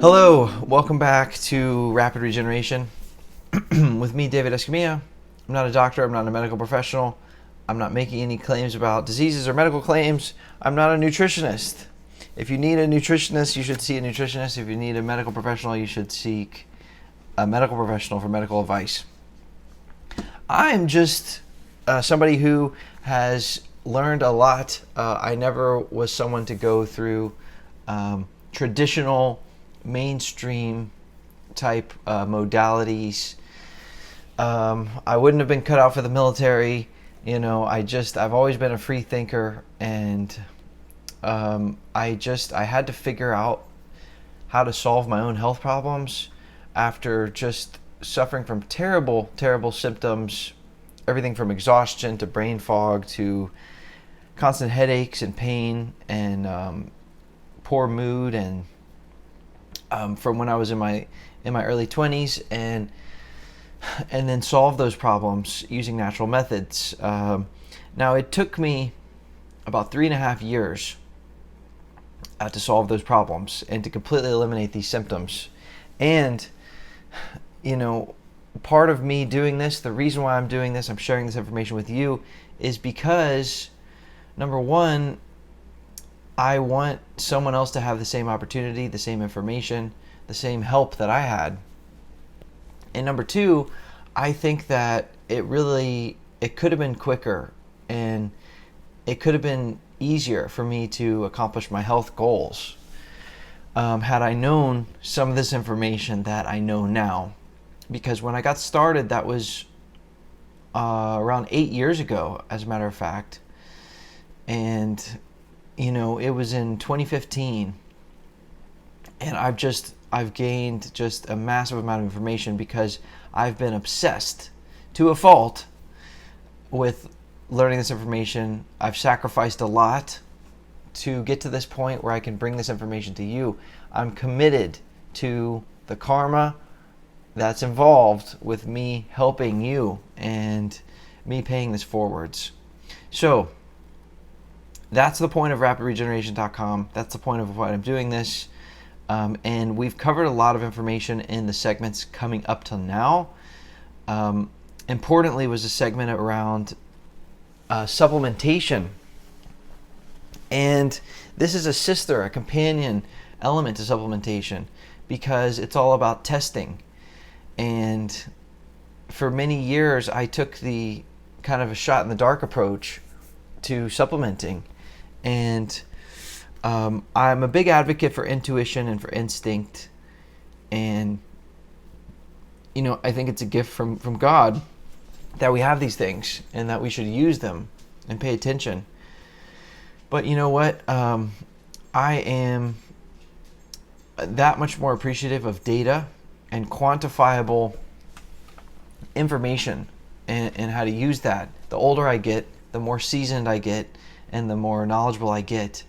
Hello, welcome back to Rapid Regeneration with me, David AHCY. I'm not a doctor, I'm not a medical professional, I'm not making any claims about diseases or medical claims, I'm not a nutritionist. If you need a nutritionist, you should see a nutritionist. If you need a medical professional, you should seek a medical professional for medical advice. I'm just somebody who has learned a lot. I never was someone to go through traditional mainstream type modalities. I wouldn't have been cut out for the military. I've always been a free thinker, and I had to figure out how to solve my own health problems after just suffering from terrible, terrible symptoms, everything from exhaustion to brain fog to constant headaches and pain and poor mood, and from when I was in my early 20s, and then solve those problems using natural methods. Now it took me about 3.5 years to solve those problems and to completely eliminate these symptoms. And part of me doing this, the reason why I'm doing this, I'm sharing this information with you, is because, number one, I want someone else to have the same opportunity, the same information, the same help that I had. And number two, I think that it could have been quicker, and it could have been easier for me to accomplish my health goals had I known some of this information that I know now. Because when I got started, that was around 8 years ago, as a matter of fact. And, it was in 2015. And I've gained just a massive amount of information because I've been obsessed to a fault with learning this information. I've sacrificed a lot to get to this point where I can bring this information to you. I'm committed to the karma that's involved with me helping you and me paying this forwards. So that's the point of rapidregeneration.com. That's the point of why I'm doing this. And we've covered a lot of information in the segments coming up till now. Importantly was a segment around supplementation. And this is a companion element to supplementation, because it's all about testing. And for many years, I took the kind of a shot in the dark approach to supplementing. And I'm a big advocate for intuition and for instinct. And, I think it's a gift from God that we have these things and that we should use them and pay attention. But you know what? I am that much more appreciative of data and quantifiable information and how to use that. The older I get, the more seasoned I get, and the more knowledgeable I get.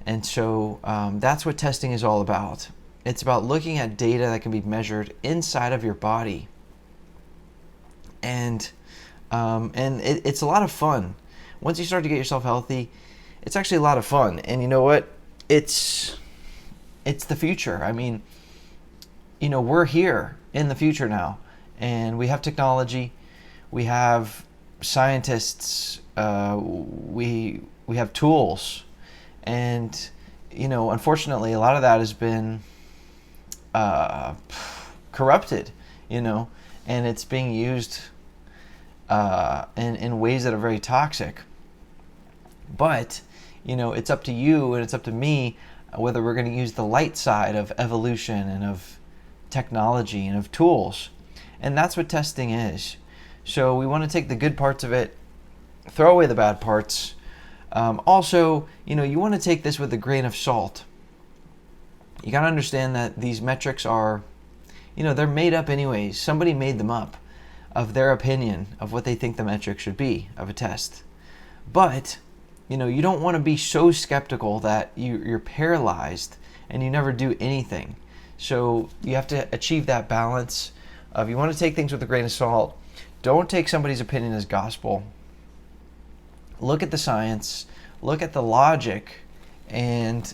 And so that's what testing is all about. It's about looking at data that can be measured inside of your body. And it's a lot of fun. Once you start to get yourself healthy, it's actually a lot of fun. And you know what? It's the future. I mean, we're here in the future now, and we have technology, we have scientists, we have tools, and unfortunately, a lot of that has been corrupted, and it's being used in ways that are very toxic. But it's up to you and it's up to me whether we're going to use the light side of evolution and of technology and of tools. And that's what testing is. So we want to take the good parts of it, throw away the bad parts. Also, you want to take this with a grain of salt. You got to understand that these metrics are, they're made up anyways. Somebody made them up of their opinion of what they think the metric should be of a test. But you don't want to be so skeptical that you're paralyzed and you never do anything. So you have to achieve that balance of, you want to take things with a grain of salt. Don't take somebody's opinion as gospel. Look at the science, look at the logic, and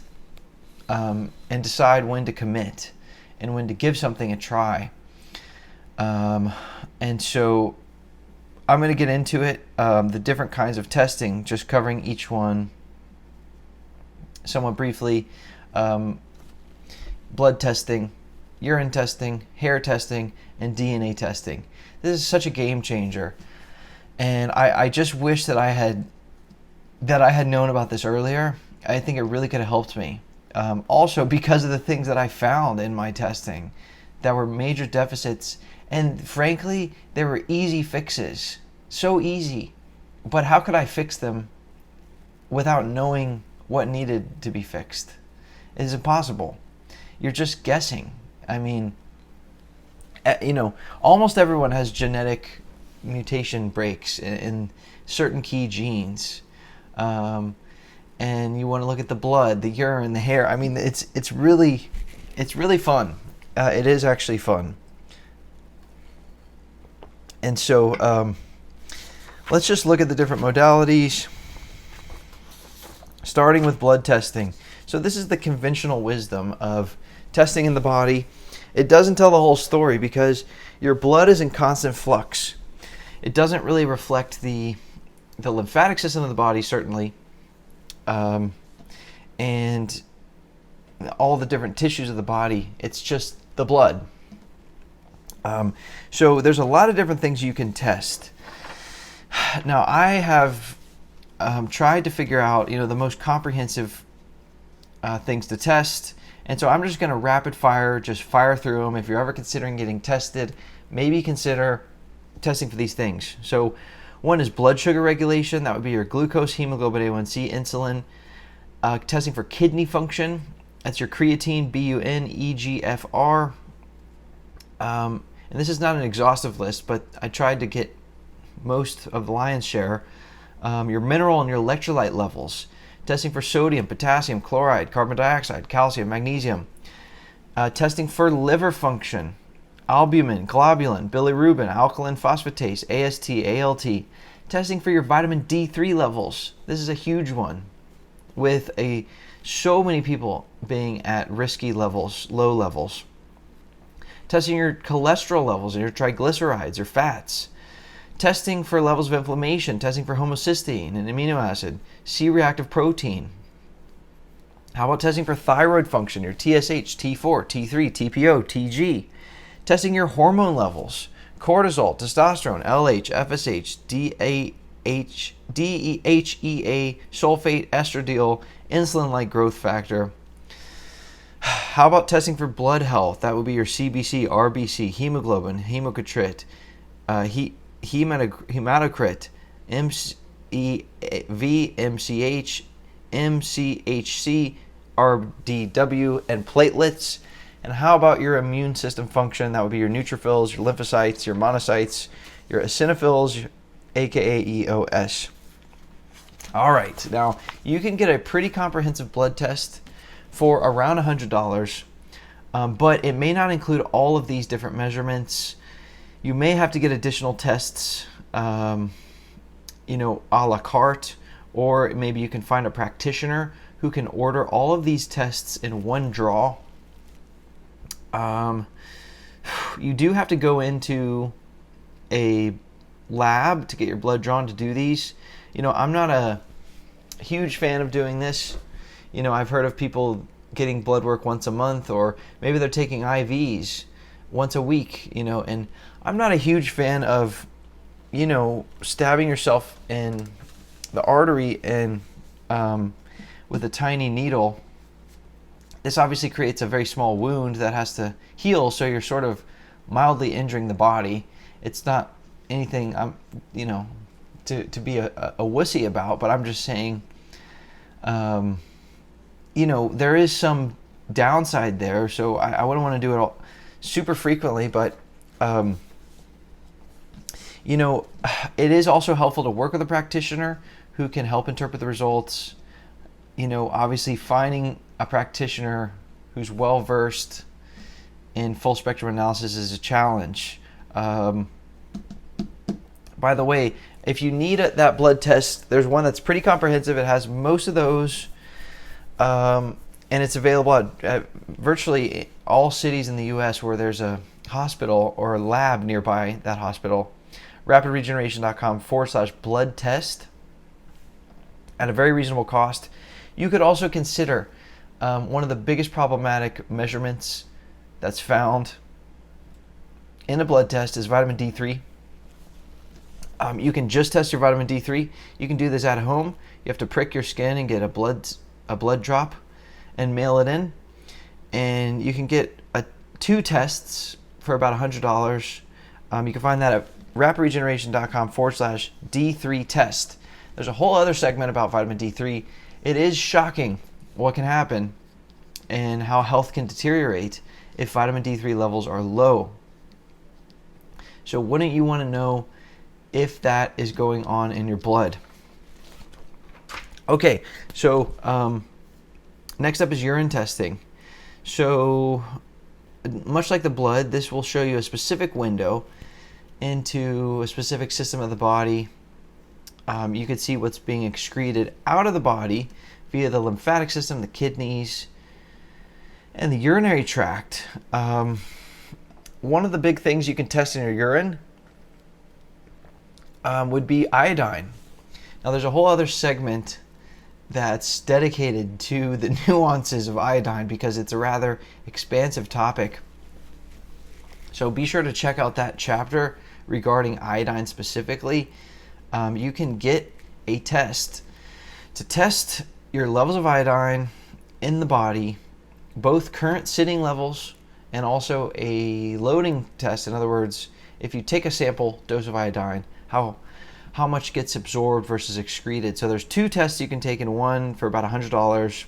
and decide when to commit and when to give something a try. And so I'm going to get into it, the different kinds of testing, just covering each one somewhat briefly. Blood testing, urine testing, hair testing, and DNA testing. This is such a game changer. And I just wish that I had known about this earlier. I think it really could have helped me. Also, because of the things that I found in my testing that were major deficits, and frankly, they were easy fixes. So easy. But how could I fix them without knowing what needed to be fixed? It is impossible. You're just guessing. I mean, almost everyone has genetic mutation breaks in certain key genes. And you want to look at the blood, the urine, the hair. I mean, it's really fun. It is actually fun. And so let's just look at the different modalities, starting with blood testing. So this is the conventional wisdom of testing in the body. It doesn't tell the whole story because your blood is in constant flux. It doesn't really reflect the lymphatic system of the body, certainly, and all the different tissues of the body. It's just the blood. So there's a lot of different things you can test. Now, I have tried to figure out, the most comprehensive things to test. And so I'm just going to rapid fire, just fire through them. If you're ever considering getting tested, maybe consider testing for these things. So one is blood sugar regulation. That would be your glucose, hemoglobin A1C, insulin. Testing for kidney function. That's your creatine, BUN, EGFR. And this is not an exhaustive list, but I tried to get most of the lion's share. Your mineral and your electrolyte levels. Testing for sodium, potassium, chloride, carbon dioxide, calcium, magnesium. Testing for liver function, albumin, globulin, bilirubin, alkaline phosphatase, AST, ALT. Testing for your vitamin D3 levels. This is a huge one, with so many people being at risky levels, low levels. Testing your cholesterol levels and your triglycerides, your fats. Testing for levels of inflammation, testing for homocysteine, an amino acid, C-reactive protein. How about testing for thyroid function, your TSH, T4, T3, TPO, TG? Testing your hormone levels, cortisol, testosterone, LH, FSH, DHEA, sulfate, estradiol, insulin-like growth factor. How about testing for blood health? That would be your CBC, RBC, hemoglobin, hematocrit, hematocrit, MCH, MCHC, RDW, and platelets. And how about your immune system function? That would be your neutrophils, your lymphocytes, your monocytes, your eosinophils, aka EOS. All right, now you can get a pretty comprehensive blood test for around $100, but it may not include all of these different measurements. You may have to get additional tests, a la carte, or maybe you can find a practitioner who can order all of these tests in one draw. You do have to go into a lab to get your blood drawn to do these. I'm not a huge fan of doing this. I've heard of people getting blood work once a month, or maybe they're taking IVs once a week, and I'm not a huge fan of, stabbing yourself in the artery and with a tiny needle. This obviously creates a very small wound that has to heal, so you're sort of mildly injuring the body. It's not anything I'm, to be a wussy about, but I'm just saying, there is some downside there, so I wouldn't want to do it all super frequently, but it is also helpful to work with a practitioner who can help interpret the results. Obviously finding a practitioner who's well versed in full spectrum analysis is a challenge. By the way, if you need that blood test, there's one that's pretty comprehensive. It has most of those and it's available at virtually all cities in the U.S. where there's a hospital or a lab nearby that hospital. rapidregeneration.com/blood test at a very reasonable cost. You could also consider one of the biggest problematic measurements that's found in a blood test is vitamin D3. You can just test your vitamin D3. You can do this at home. You have to prick your skin and get a blood drop and mail it in. And you can get 2 tests for about $100. You can find that at rapidregeneration.com/D3 test. There's a whole other segment about vitamin D3. It is shocking what can happen and how health can deteriorate if vitamin D3 levels are low. So wouldn't you want to know if that is going on in your blood? Okay, so next up is urine testing. So much like the blood, this will show you a specific window into a specific system of the body. You can see what's being excreted out of the body via the lymphatic system, the kidneys, and the urinary tract. One of the big things you can test in your urine would be iodine. Now there's a whole other segment that's dedicated to the nuances of iodine because it's a rather expansive topic. So be sure to check out that chapter regarding iodine specifically. You can get a test to test your levels of iodine in the body, both current sitting levels and also a loading test. In other words, if you take a sample dose of iodine, how much gets absorbed versus excreted. So there's 2 tests you can take in one for about $100,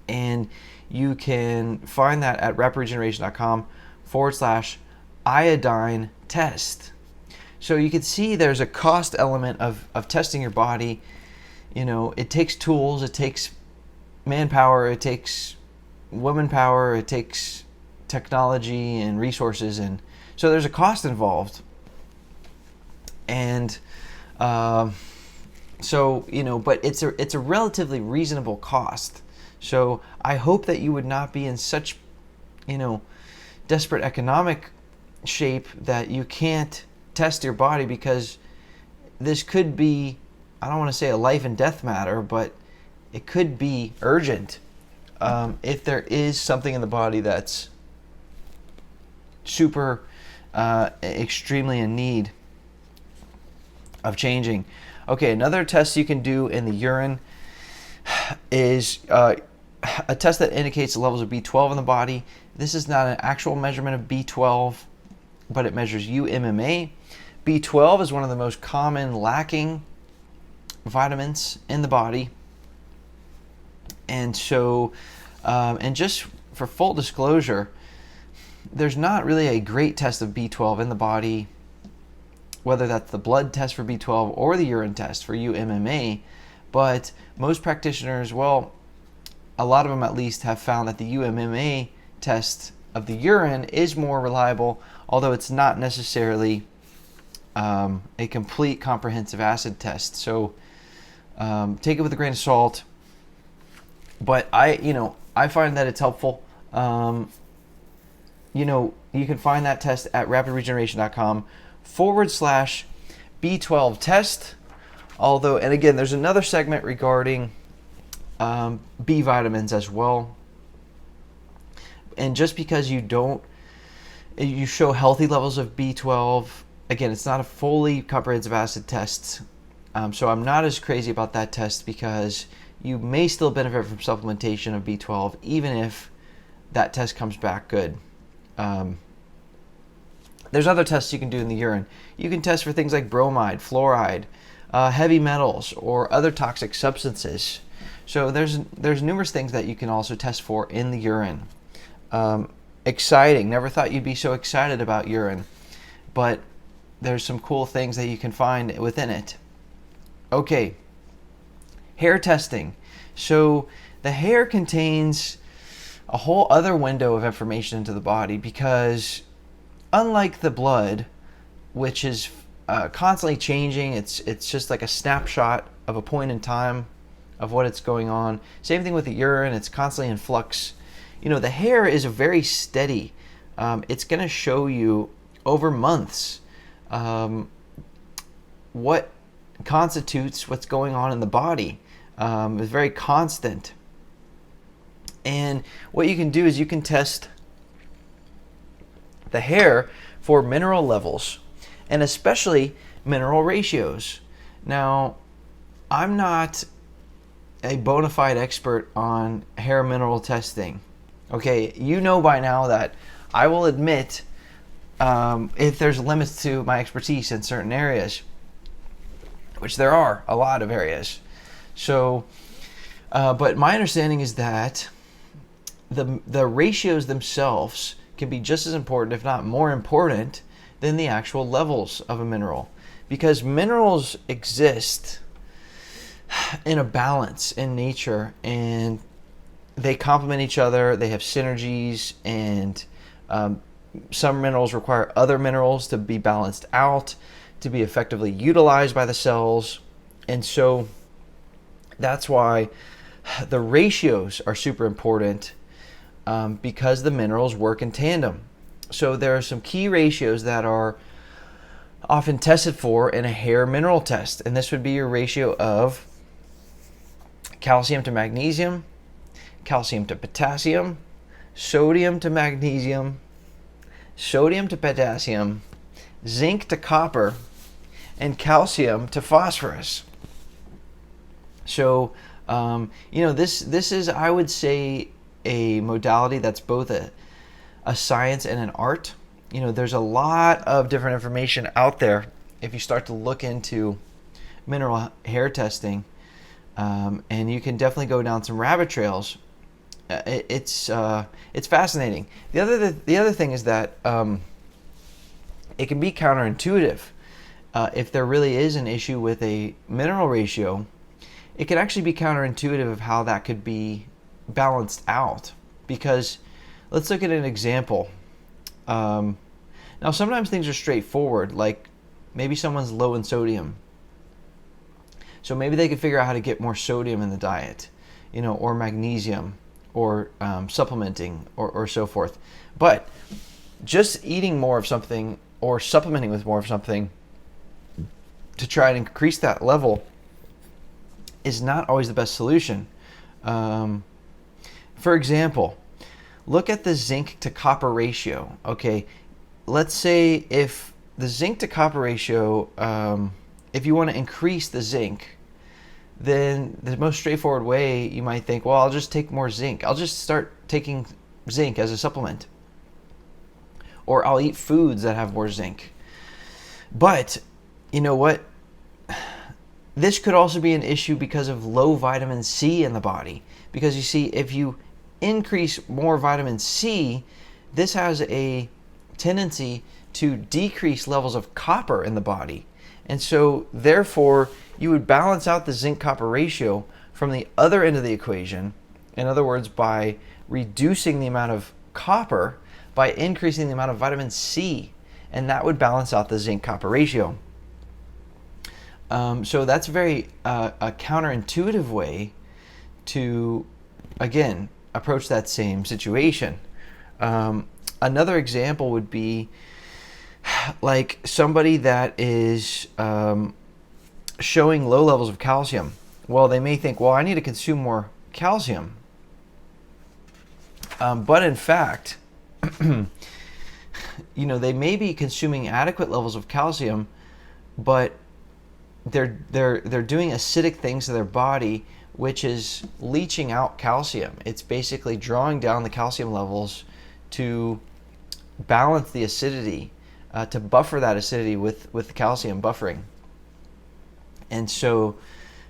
and you can find that at rapidregeneration.com/iodine test. So you can see there's a cost element of testing your body. You know, it takes tools, it takes manpower, it takes woman power, it takes technology and resources, and so there's a cost involved. And so, you know, but it's a relatively reasonable cost. So I hope that you would not be in such, you know, desperate economic shape that you can't test your body, because this could be, I don't want to say a life and death matter, but it could be urgent if there is something in the body that's super extremely in need of changing. Okay, another test you can do in the urine is a test that indicates the levels of B12 in the body. This is not an actual measurement of B12, but it measures UMMA. B12 is one of the most common lacking vitamins in the body. And so, and just for full disclosure, there's not really a great test of B12 in the body, whether that's the blood test for B12 or the urine test for UMMA. But most practitioners, well, a lot of them at least, have found that the UMMA test of the urine is more reliable, although it's not necessarily a complete comprehensive acid test. So take it with a grain of salt. But I find that it's helpful. You can find that test at rapidregeneration.com/B12 test. Although, and again, there's another segment regarding B vitamins as well. And just because you show healthy levels of B12, again, it's not a fully comprehensive acid test. So I'm not as crazy about that test, because you may still benefit from supplementation of B12 even if that test comes back good. There's other tests you can do in the urine. You can test for things like bromide, fluoride, heavy metals, or other toxic substances. So there's numerous things that you can also test for in the urine. Exciting. Never thought you'd be so excited about urine, but there's some cool things that you can find within it. Okay. Hair testing. So the hair contains a whole other window of information into the body, because unlike the blood, which is constantly changing, it's just like a snapshot of a point in time of what it's going on. Same thing with the urine, it's constantly in flux. You know, the hair is a very steady. It's going to show you over months what constitutes what's going on in the body. It's very constant. And what you can do is you can test the hair for mineral levels, and especially mineral ratios. Now, I'm not a bona fide expert on hair mineral testing. Okay, you know by now that I will admit if there's limits to my expertise in certain areas, which there are a lot of areas. So, but my understanding is that the ratios themselves can be just as important, if not more important, than the actual levels of a mineral, because minerals exist in a balance in nature, and they complement each other. They have synergies, and some minerals require other minerals to be balanced out, to be effectively utilized by the cells. And so that's why the ratios are super important, because the minerals work in tandem. So there are some key ratios that are often tested for in a hair mineral test, and this would be your ratio of calcium to magnesium, calcium to potassium, sodium to magnesium, sodium to potassium, zinc to copper, and calcium to phosphorus. So, this is, I would say, a modality that's both a science and an art. There's a lot of different information out there if you start to look into mineral hair testing, and you can definitely go down some rabbit trails. It's fascinating. The other thing is that it can be counterintuitive. If there really is an issue with a mineral ratio, it can actually be counterintuitive of how that could be balanced out. Because let's look at an example. Now, sometimes things are straightforward, like maybe someone's low in sodium. So maybe they could figure out how to get more sodium in the diet, or magnesium, or supplementing, or so forth. But just eating more of something or supplementing with more of something to try and increase that level is not always the best solution. For example, look at the zinc to copper ratio. Okay, let's say if the zinc to copper ratio, if you want to increase the zinc, then the most straightforward way, you might think, well, I'll just take more zinc. I'll just start taking zinc as a supplement. Or I'll eat foods that have more zinc. But you know what? This could also be an issue because of low vitamin C in the body. Because you see, if you increase more vitamin C, this has a tendency to decrease levels of copper in the body. And so, therefore, you would balance out the zinc-copper ratio from the other end of the equation. In other words, by reducing the amount of copper, by increasing the amount of vitamin C, and that would balance out the zinc-copper ratio. So that's very a counterintuitive way to, again, approach that same situation. Another example would be like somebody that is showing low levels of calcium. Well, they may think, well, I need to consume more calcium. But in fact, they may be consuming adequate levels of calcium, but they're doing acidic things to their body, which is leaching out calcium. It's basically drawing down the calcium levels to balance the acidity, to buffer that acidity with calcium buffering. And so,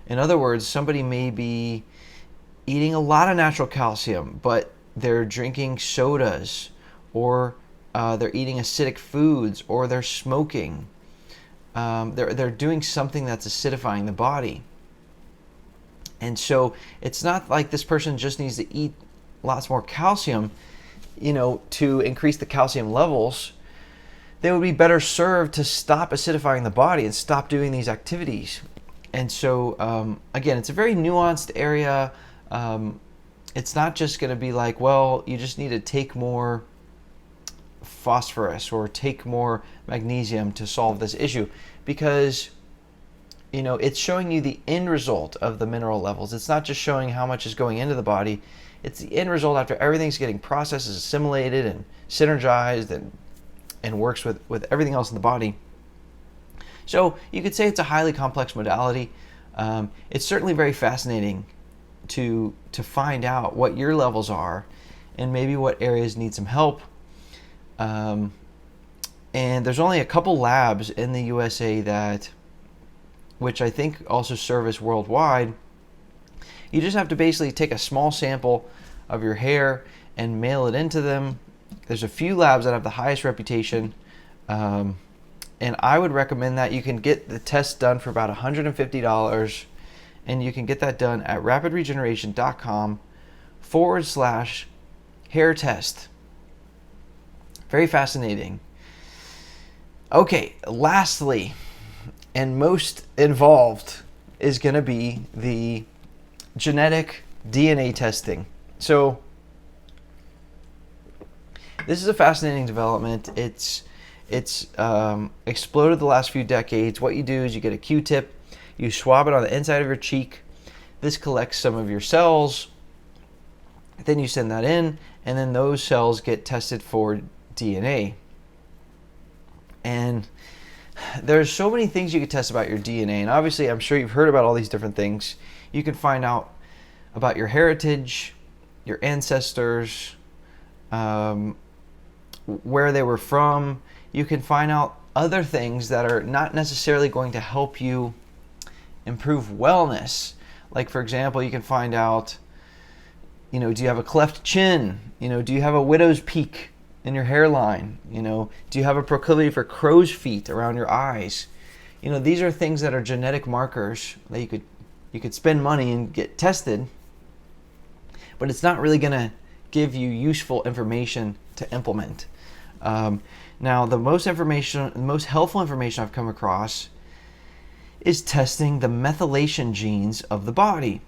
in other words, somebody may be eating a lot of natural calcium, but they're drinking sodas, or they're eating acidic foods, or they're smoking. They're doing something that's acidifying the body. And so it's not like this person just needs to eat lots more calcium, to increase the calcium levels. They would be better served to stop acidifying the body and stop doing these activities. And so, again, it's a very nuanced area. It's not just going to be like, well, you just need to take more phosphorus or take more magnesium to solve this issue, because it's showing you the end result of the mineral levels. It's not just showing how much is going into the body. It's the end result after everything's getting processed, assimilated, and synergized, and works with everything else in the body. So you could say it's a highly complex modality. It's certainly very fascinating to find out what your levels are and maybe what areas need some help. And there's only a couple labs in the USA which I think also service worldwide. You just have to basically take a small sample of your hair and mail it into them. There's a few labs that have the highest reputation, and I would recommend that. You can get the test done for about $150, and you can get that done at rapidregeneration.com/hair test. Very fascinating. Okay, lastly, and most involved, is going to be the genetic DNA testing. So this is a fascinating development. It's exploded the last few decades. What you do is you get a Q-tip, you swab it on the inside of your cheek. This collects some of your cells. Then you send that in, and then those cells get tested for DNA. And there's so many things you could test about your DNA, and obviously I'm sure you've heard about all these different things. You can find out about your heritage, your ancestors, where they were from. You can find out other things that are not necessarily going to help you improve wellness. Like, for example, you can find out, do you have a cleft chin? Do you have a widow's peak in your hairline? Do you have a proclivity for crow's feet around your eyes? These are things that are genetic markers that you could spend money and get tested, but it's not really going to give you useful information to implement. Now, the most helpful information I've come across is testing the methylation genes of the body.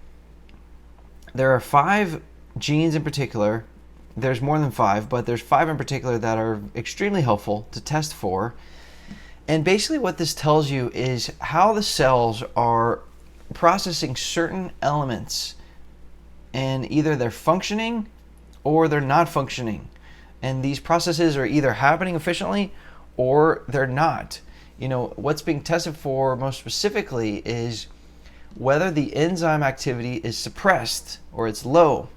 There are 5 genes in particular. There's more than 5, but there's 5 in particular that are extremely helpful to test for. And basically what this tells you is how the cells are processing certain elements, and either they're functioning or they're not functioning. And these processes are either happening efficiently or they're not. What's being tested for most specifically is whether the enzyme activity is suppressed or it's low.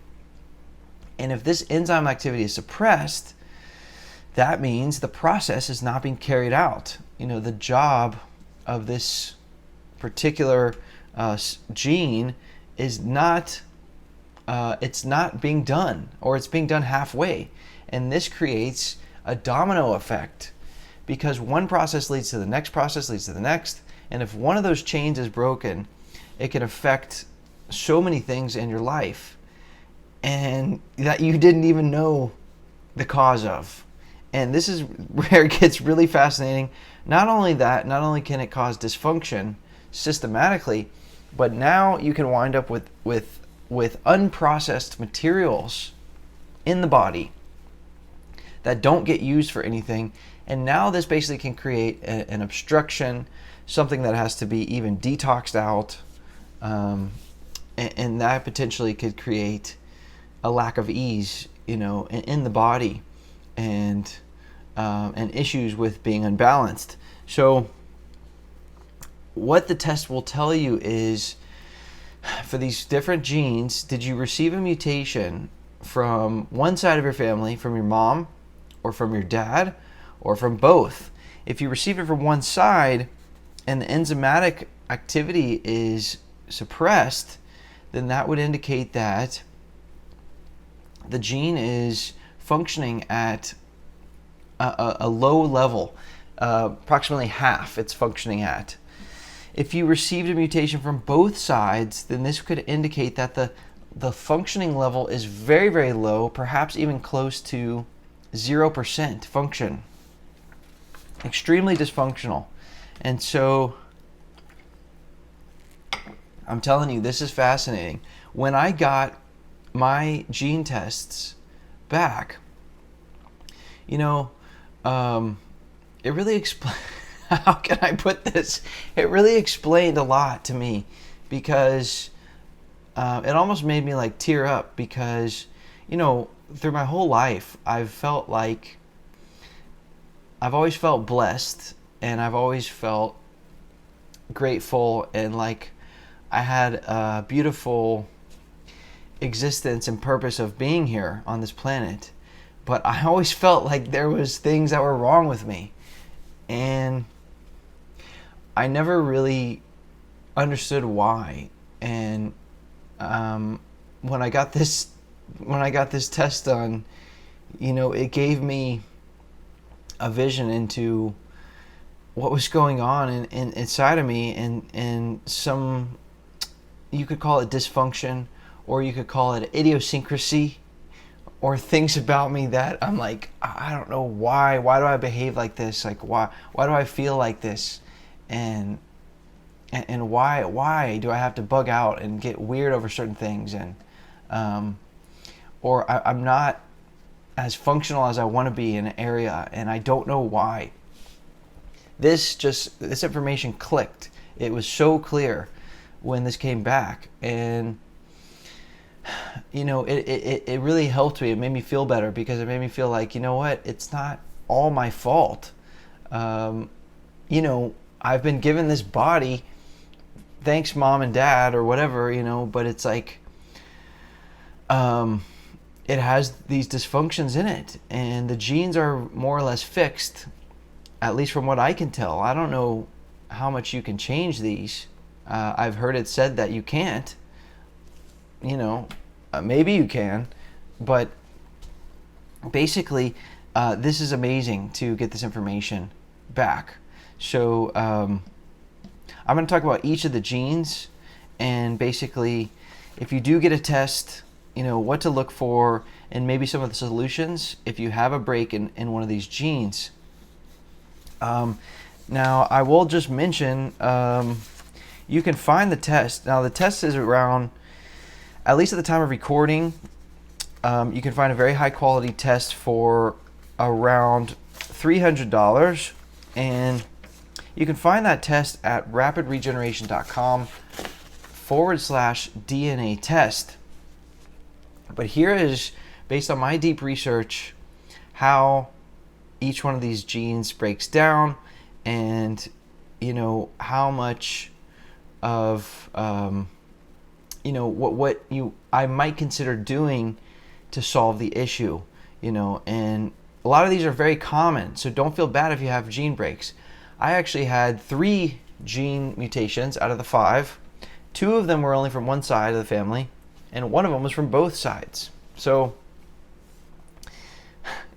And if this enzyme activity is suppressed, that means the process is not being carried out. The job of this particular gene is not, it's not being done, or it's being done halfway. And this creates a domino effect, because one process leads to the next process, leads to the next. And if one of those chains is broken, it can affect so many things in your life, and that you didn't even know the cause of. And this is where it gets really fascinating. Not only can it cause dysfunction systematically, but now you can wind up with unprocessed materials in the body that don't get used for anything. And now this basically can create an obstruction, something that has to be even detoxed out, and that potentially could create a lack of ease, in the body, and issues with being unbalanced. So what the test will tell you is, for these different genes, did you receive a mutation from one side of your family, from your mom, or from your dad, or from both? If you receive it from one side and the enzymatic activity is suppressed, then that would indicate that the gene is functioning at a low level, approximately half it's functioning at. If you received a mutation from both sides, then this could indicate that the functioning level is very, very low, perhaps even close to 0% function. Extremely dysfunctional. And so I'm telling you, this is fascinating. When I got my gene tests back, you know, it really explained, how can I put this? It really explained a lot to me, because it almost made me like tear up, because, you know, through my whole life, I've always felt blessed, and I've always felt grateful, and like I had a beautiful existence and purpose of being here on this planet. But I always felt like there was things that were wrong with me, and I never really understood why. And when I got this test done, you know, it gave me a vision into what was going on inside of me, and some, you could call it dysfunction, or you could call it idiosyncrasy, or things about me that I'm like, I don't know why do I behave like this? Like, why do I feel like this? And why do I have to bug out and get weird over certain things? And or I'm not as functional as I want to be in an area, and I don't know why. This information clicked. It was so clear when this came back, and you know, it really helped me. It made me feel better, because it made me feel like, you know what, it's not all my fault. You know, I've been given this body, thanks mom and dad or whatever, you know, but it's like, it has these dysfunctions in it, and the genes are more or less fixed, at least from what I can tell. I don't know how much you can change these. I've heard it said that you can't. You know, maybe you can, but basically, this is amazing to get this information back. So I'm going to talk about each of the genes, and basically, if you do get a test, you know, what to look for, and maybe some of the solutions if you have a break in one of these genes. Now, I will just mention, you can find the test. Now, the test is around, at least at the time of recording, you can find a very high quality test for around $300, and you can find that test at rapidregeneration.com/DNA test. But here is, based on my deep research, how each one of these genes breaks down, and you know, how much of you know, what I might consider doing to solve the issue, you know. And a lot of these are very common, so don't feel bad if you have gene breaks. I actually had 3 gene mutations out of the 5. 2 of them were only from one side of the family, and 1 of them was from both sides. So,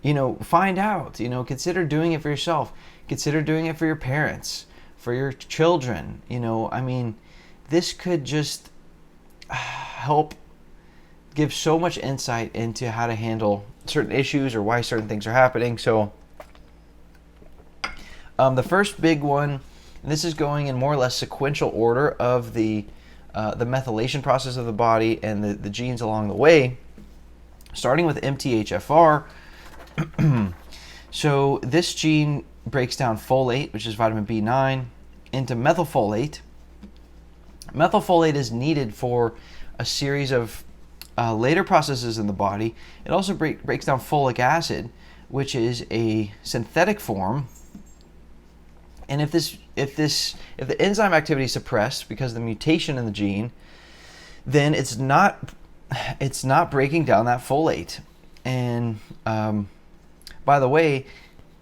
you know, find out, you know, consider doing it for yourself. Consider doing it for your parents, for your children. You know, I mean, this could just help give so much insight into how to handle certain issues or why certain things are happening. So the first big one, and this is going in more or less sequential order of the methylation process of the body and the genes along the way, starting with MTHFR. So this gene breaks down folate, which is vitamin B9, into methylfolate. Methylfolate is needed for a series of later processes in the body. It also breaks down folic acid, which is a synthetic form. And if the enzyme activity is suppressed because of the mutation in the gene, then it's not breaking down that folate. And by the way,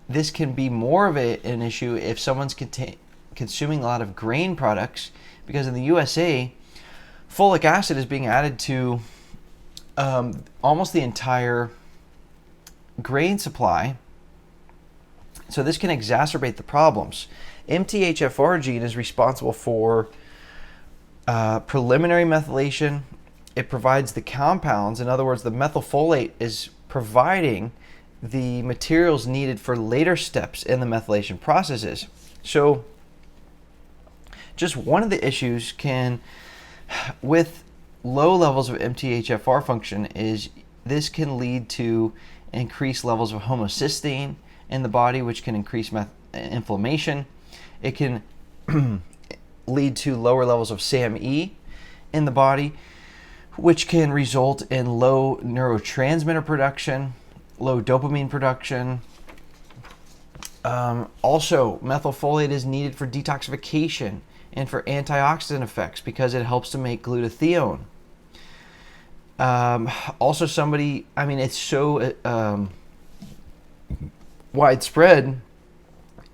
this can be more of an issue if someone's consuming a lot of grain products, because in the USA, folic acid is being added to almost the entire grain supply. So this can exacerbate the problems. MTHFR gene is responsible for preliminary methylation. It provides the compounds. In other words, the methylfolate is providing the materials needed for later steps in the methylation processes. So just one of the issues can With low levels of MTHFR function, this can lead to increased levels of homocysteine in the body, which can increase inflammation. It can lead to lower levels of SAMe in the body, which can result in low neurotransmitter production, low dopamine production. Also, methylfolate is needed for detoxification and for antioxidant effects because it helps to make glutathione. Also, it's so widespread.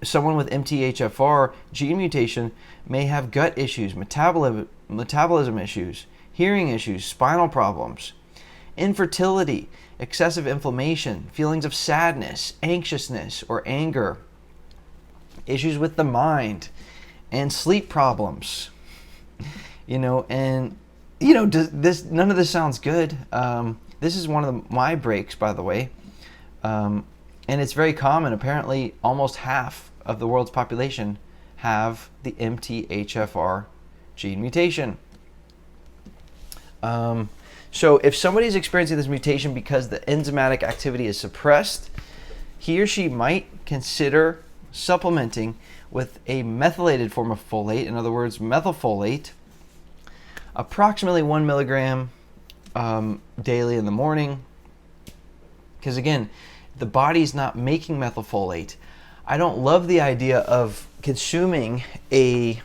Someone with MTHFR gene mutation may have gut issues, metabolism issues, hearing issues, spinal problems, infertility, excessive inflammation, feelings of sadness, anxiousness, or anger, issues with the mind, and sleep problems. None of this sounds good. This is one of my breaks, by the way, and it's very common. Apparently, almost half of the world's population have the MTHFR gene mutation. So if somebody's experiencing this mutation because the enzymatic activity is suppressed, he or she might consider supplementing with a methylated form of folate, in other words, methylfolate, approximately 1 milligram daily in the morning. Because again, the body's not making methylfolate. I don't love the idea of consuming a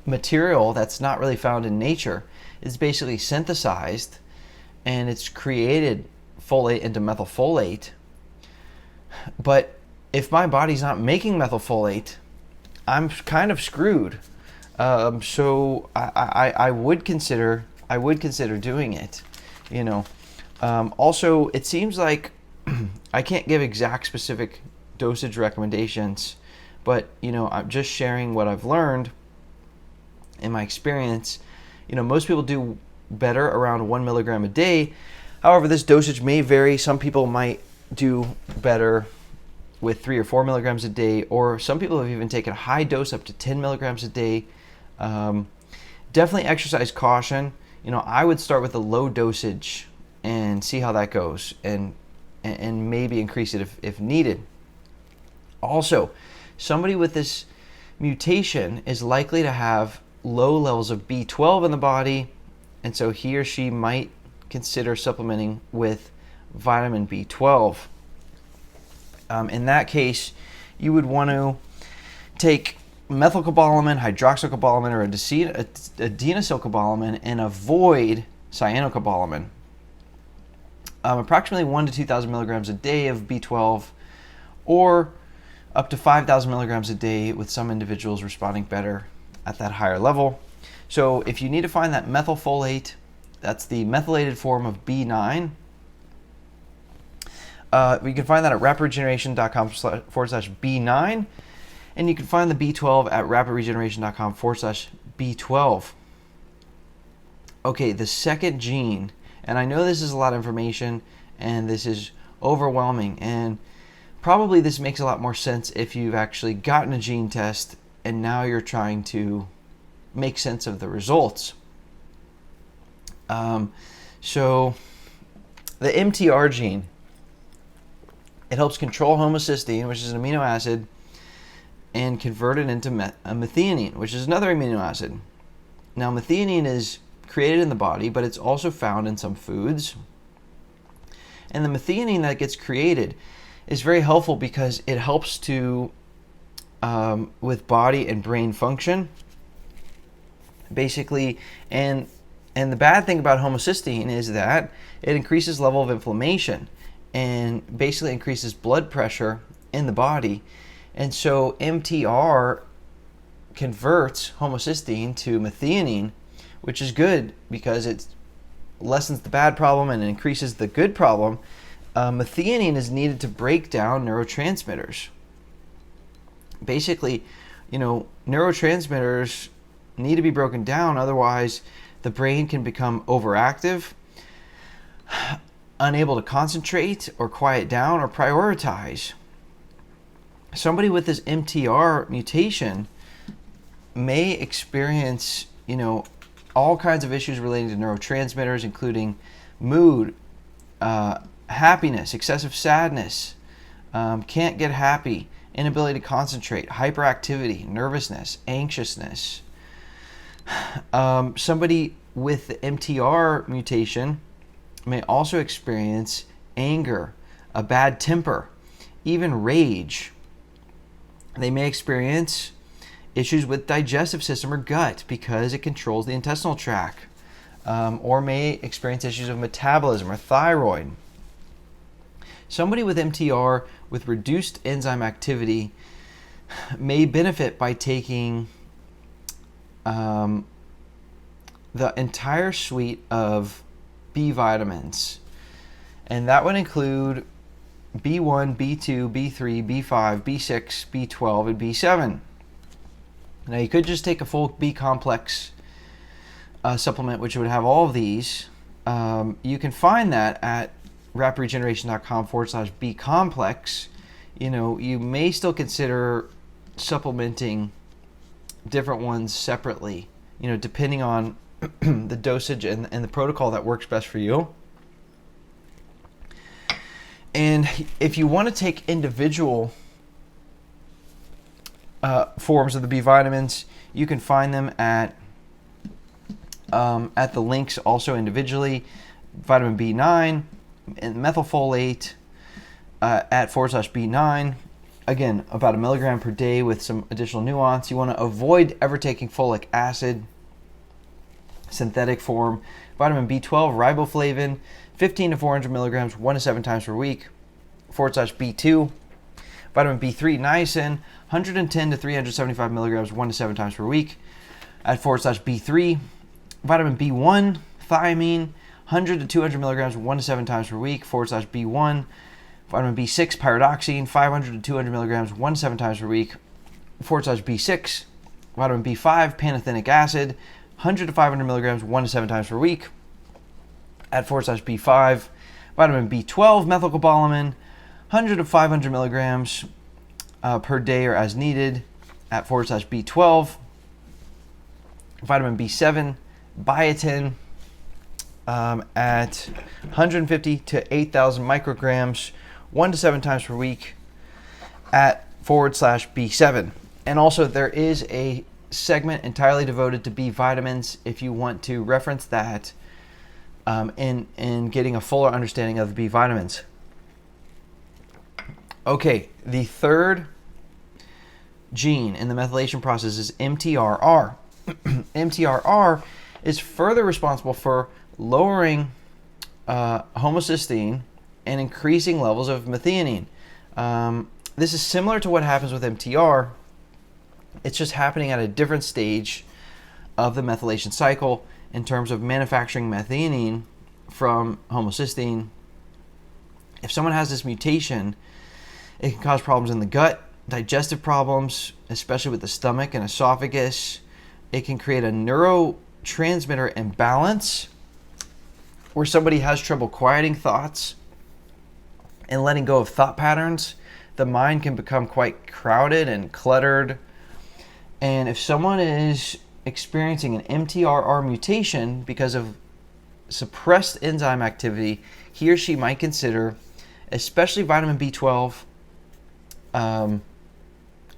material that's not really found in nature. It's basically synthesized and it's created folate into methylfolate. But if my body's not making methylfolate, I'm kind of screwed. So I would consider doing it. Also, it seems like I can't give exact specific dosage recommendations, but I'm just sharing what I've learned in my experience. Most people do better around 1 milligram a day. However, this dosage may vary. Some people might do better with 3 or 4 milligrams a day, or some people have even taken a high dose up to 10 milligrams a day. Definitely exercise caution. I would start with a low dosage and see how that goes, and maybe increase it if needed. Also, somebody with this mutation is likely to have low levels of B12 in the body, and so he or she might consider supplementing with vitamin B12. In that case, you would want to take methylcobalamin, hydroxycobalamin, or adenosylcobalamin and avoid cyanocobalamin. Approximately 1,000 to 2,000 milligrams a day of B12, or up to 5,000 milligrams a day, with some individuals responding better at that higher level. So if you need to find that methylfolate, that's the methylated form of B9. You can find that at rapidregeneration.com/B9, and you can find the B12 at rapidregeneration.com/B12. Okay, the second gene, and I know this is a lot of information and this is overwhelming, and probably this makes a lot more sense if you've actually gotten a gene test and now you're trying to make sense of the results. So the MTR gene, it helps control homocysteine, which is an amino acid, and convert it into methionine, which is another amino acid. Now, methionine is created in the body, but it's also found in some foods. And the methionine that gets created is very helpful because it helps to with body and brain function, basically. And the bad thing about homocysteine is that it increases level of inflammation and basically increases blood pressure in the body. And so MTR converts homocysteine to methionine, which is good because it lessens the bad problem and increases the good problem. Methionine is needed to break down neurotransmitters. Basically, neurotransmitters need to be broken down, otherwise the brain can become overactive, unable to concentrate or quiet down or prioritize. Somebody with this MTR mutation may experience, all kinds of issues relating to neurotransmitters, including mood, happiness, excessive sadness, can't get happy, inability to concentrate, hyperactivity, nervousness, anxiousness. Somebody with the MTR mutation may also experience anger, a bad temper, even rage. They may experience issues with digestive system or gut because it controls the intestinal tract, or may experience issues of metabolism or thyroid. Somebody with MTR with reduced enzyme activity may benefit by taking the entire suite of B vitamins, and that would include B1, B2, B3, B5, B6, B12, and B7. Now you could just take a full B complex supplement, which would have all of these. You can find that at rapidregeneration.com/B complex. You may still consider supplementing different ones separately, depending on the dosage and the protocol that works best for you. And if you want to take individual forms of the B vitamins, you can find them at the links also individually. Vitamin B9 and methylfolate at /B9. Again, about 1 milligram per day with some additional nuance. You want to avoid ever taking folic acid, synthetic form. Vitamin B12, riboflavin, 15 to 400 milligrams, 1 to 7 times per week, /B2. Vitamin B3, niacin, 110 to 375 milligrams, 1 to 7 times per week, at /B3. Vitamin B1, thiamine, 100 to 200 milligrams, 1 to 7 times per week, /B1. Vitamin B6, pyridoxine, 500 to 200 milligrams, 1 to 7 times per week, /B6. Vitamin B5, pantothenic acid, 100 to 500 milligrams, 1 to 7 times per week, at /B5. Vitamin B12, methylcobalamin, 100 to 500 milligrams per day or as needed, at /B12. Vitamin B7, biotin, at 150 to 8,000 micrograms, 1 to 7 times per week, at /B7. And also there is a segment entirely devoted to B vitamins if you want to reference that in getting a fuller understanding of the B vitamins. Okay, the third gene in the methylation process is MTRR. MTRR is further responsible for lowering homocysteine and increasing levels of methionine. This is similar to what happens with MTR. It's just happening at a different stage of the methylation cycle in terms of manufacturing methionine from homocysteine. If someone has this mutation, it can cause problems in the gut, digestive problems, especially with the stomach and esophagus. It can create a neurotransmitter imbalance where somebody has trouble quieting thoughts and letting go of thought patterns. The mind can become quite crowded and cluttered. And if someone is experiencing an MTRR mutation because of suppressed enzyme activity, he or she might consider especially vitamin B12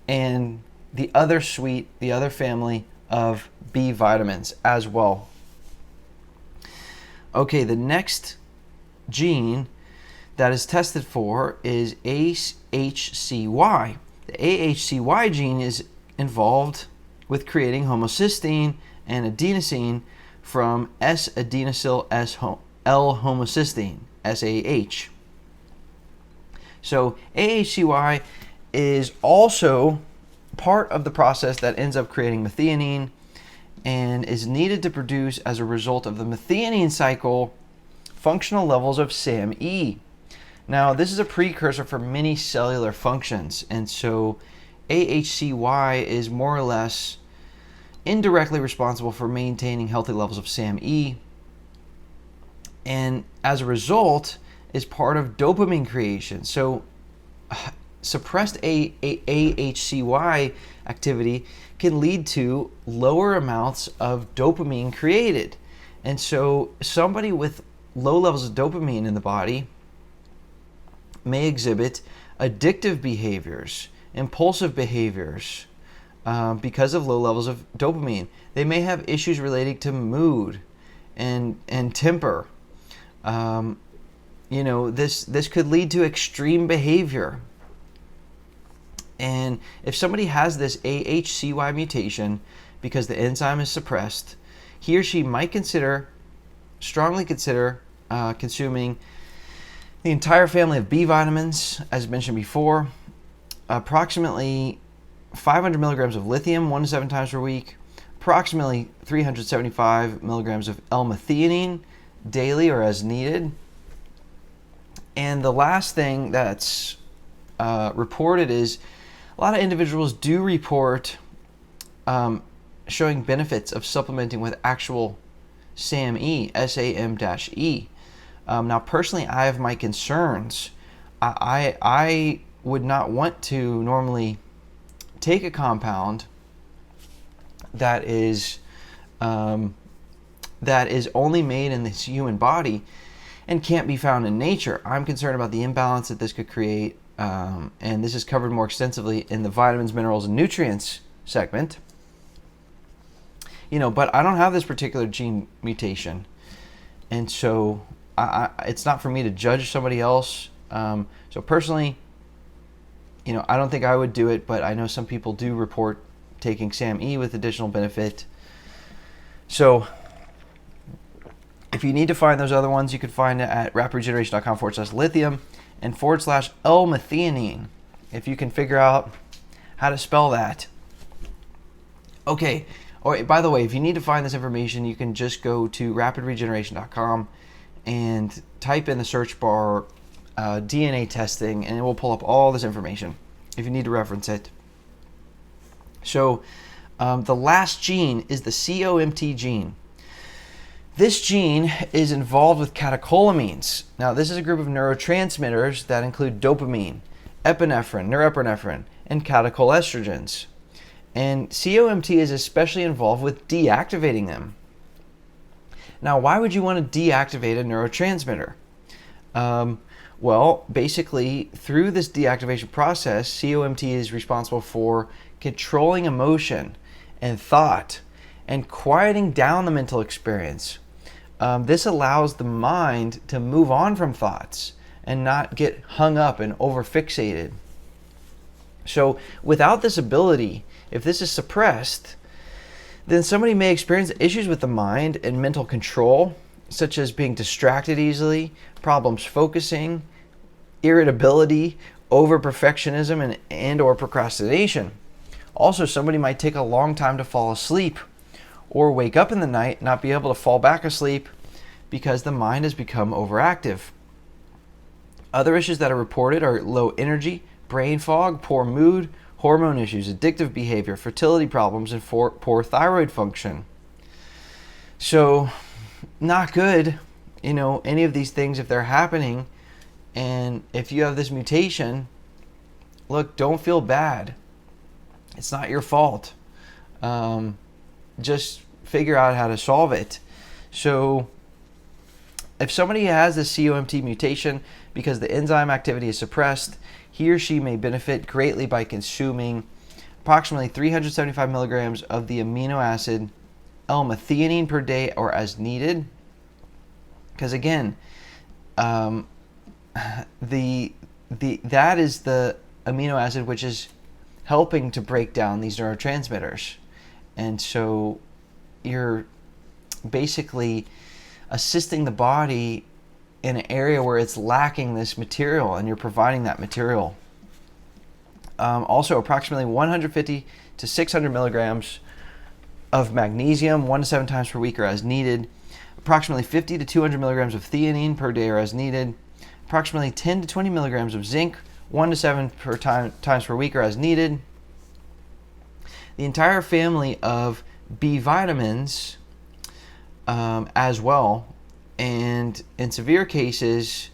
and the other suite, the other family of B vitamins as well. Okay, the next gene that is tested for is AHCY. The AHCY gene is involved with creating homocysteine and adenosine from S-adenosyl L-homocysteine, SAH. So AHCY is also part of the process that ends up creating methionine and is needed to produce, as a result of the methionine cycle, functional levels of SAMe. Now, this is a precursor for many cellular functions, and so AHCY is more or less indirectly responsible for maintaining healthy levels of SAMe, and as a result is part of dopamine creation. So suppressed AHCY activity can lead to lower amounts of dopamine created. And so somebody with low levels of dopamine in the body may exhibit addictive behaviors, impulsive behaviors, because of low levels of dopamine. They may have issues relating to mood and temper. This could lead to extreme behavior. And if somebody has this AHCY mutation because the enzyme is suppressed, he or she might strongly consider consuming the entire family of B vitamins, as mentioned before, approximately 500 milligrams of lithium 1 to 7 times per week, approximately 375 milligrams of L-methionine daily or as needed. And the last thing that's reported is a lot of individuals do report showing benefits of supplementing with actual SAM-E, SAM-E. Now, personally, I have my concerns. I would not want to normally take a compound that is only made in this human body and can't be found in nature. I'm concerned about the imbalance that this could create, and this is covered more extensively in the vitamins, minerals, and nutrients segment. But I don't have this particular gene mutation, and so it's not for me to judge somebody else. So personally, I don't think I would do it, but I know some people do report taking SAM-E with additional benefit. So if you need to find those other ones, you can find it at rapidregeneration.com/lithium and /L-methionine, if you can figure out how to spell that. Okay. Oh, by the way, if you need to find this information, you can just go to rapidregeneration.com and type in the search bar DNA testing, and it will pull up all this information if you need to reference it. So the last gene is the COMT gene. This gene is involved with catecholamines. Now, this is a group of neurotransmitters that include dopamine, epinephrine, norepinephrine, and catechoestrogens. And COMT is especially involved with deactivating them. Now, why would you want to deactivate a neurotransmitter? Well, basically, through this deactivation process, COMT is responsible for controlling emotion and thought and quieting down the mental experience. This allows the mind to move on from thoughts and not get hung up and overfixated. So without this ability, if this is suppressed, then somebody may experience issues with the mind and mental control, such as being distracted easily, problems focusing, irritability, over-perfectionism, and or procrastination. Also, somebody might take a long time to fall asleep or wake up in the night, not be able to fall back asleep because the mind has become overactive. Other issues that are reported are low energy, brain fog, poor mood, hormone issues, addictive behavior, fertility problems, and poor thyroid function. So, not good, any of these things if they're happening. And if you have this mutation, look, don't feel bad. It's not your fault. Just figure out how to solve it. So, if somebody has this COMT mutation because the enzyme activity is suppressed, he or she may benefit greatly by consuming approximately 375 milligrams of the amino acid L-methionine per day or as needed. Because again, that is the amino acid which is helping to break down these neurotransmitters. And so you're basically assisting the body in an area where it's lacking this material, and you're providing that material. Also, approximately 150 to 600 milligrams of magnesium 1 to 7 times per week or as needed. Approximately 50 to 200 milligrams of theanine per day or as needed. Approximately 10 to 20 milligrams of zinc 1 to 7 times per week or as needed. The entire family of B vitamins as well. And in severe cases,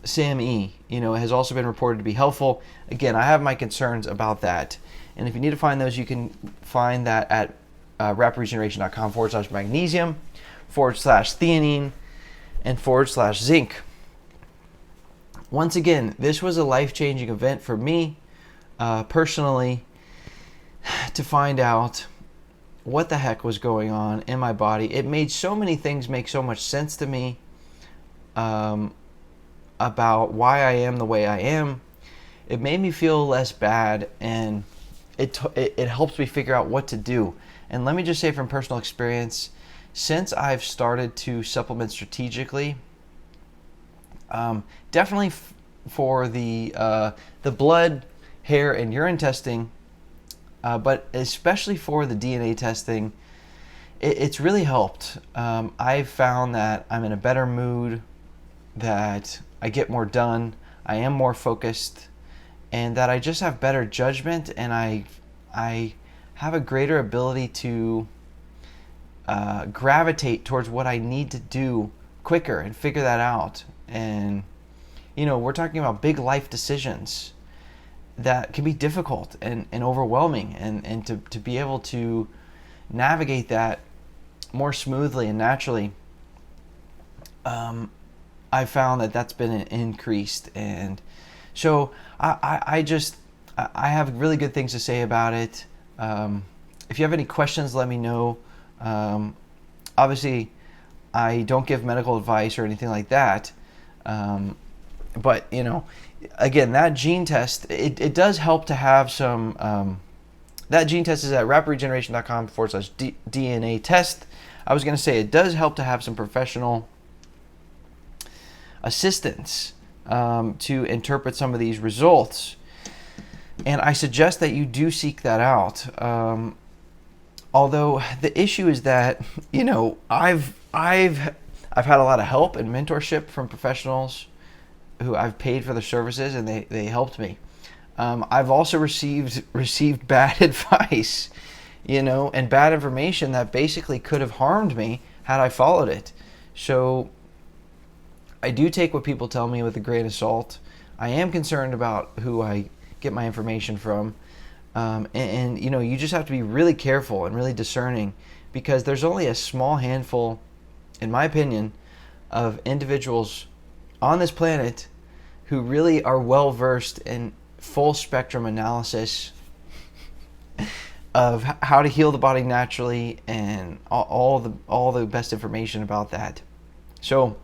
SAMe, has also been reported to be helpful. Again, I have my concerns about that. And if you need to find those, you can find that at rapidregeneration.com/magnesium, /theanine, and /zinc. Once again, this was a life-changing event for me personally, to find out what the heck was going on in my body. It made so many things make so much sense to me about why I am the way I am. It made me feel less bad, and it helps me figure out what to do. And let me just say from personal experience, since I've started to supplement strategically, definitely for the blood, hair, and urine testing, but especially for the DNA testing, it's really helped. I've found that I'm in a better mood, that I get more done, I am more focused, and that I just have better judgment, and I have a greater ability to gravitate towards what I need to do quicker and figure that out. And we're talking about big life decisions that can be difficult and overwhelming, and to be able to navigate that more smoothly and naturally, I found that that's been increased. And so I have really good things to say about it. If you have any questions, let me know. Obviously, I don't give medical advice or anything like that. But, again, that gene test, it does help to have some, that gene test is at rapidregeneration.com/DNA test. I was going to say it does help to have some professional assistance to interpret some of these results. And I suggest that you do seek that out. Although the issue is that, I've had a lot of help and mentorship from professionals who I've paid for their services, and they helped me. I've also received bad advice, and bad information that basically could have harmed me had I followed it. So I do take what people tell me with a grain of salt. I am concerned about who I get my information from. And you just have to be really careful and really discerning, because there's only a small handful, in my opinion, of individuals on this planet who really are well versed in full spectrum analysis of how to heal the body naturally, and all the best information about that. So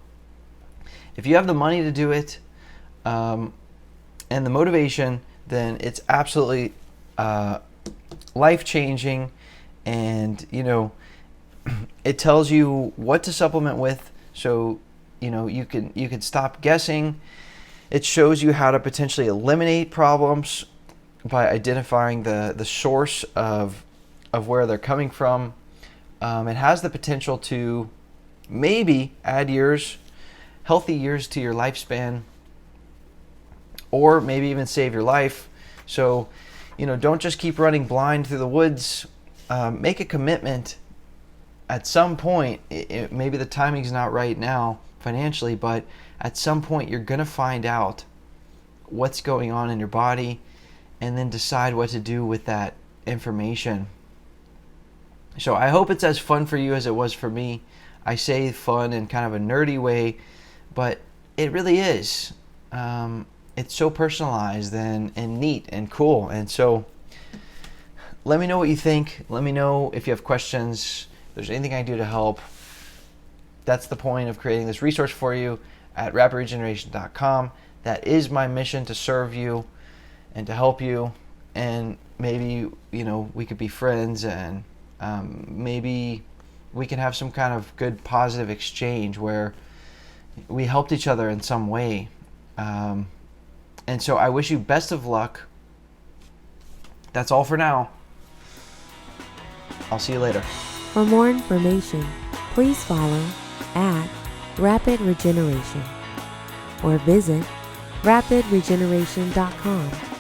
if you have the money to do it, and the motivation, then it's absolutely life-changing. And it tells you what to supplement with, so you can stop guessing. It shows you how to potentially eliminate problems by identifying the source of where they're coming from. It has the potential to maybe add healthy years to your lifespan, or maybe even save your life. So don't just keep running blind through the woods. Make a commitment at some point. Maybe the timing's not right now financially, but at some point you're going to find out what's going on in your body, and then decide what to do with that information. So I hope it's as fun for you as it was for me. I say fun in kind of a nerdy way, but it really is. It's so personalized and neat and cool. And so let me know what you think. Let me know if you have questions, if there's anything I can do to help. That's the point of creating this resource for you at rapidregeneration.com. That is my mission, to serve you and to help you. And maybe, we could be friends, and maybe we can have some kind of good positive exchange where we helped each other in some way. And so I wish you best of luck. That's all for now. I'll see you later. For more information, please follow at Rapid Regeneration or visit rapidregeneration.com.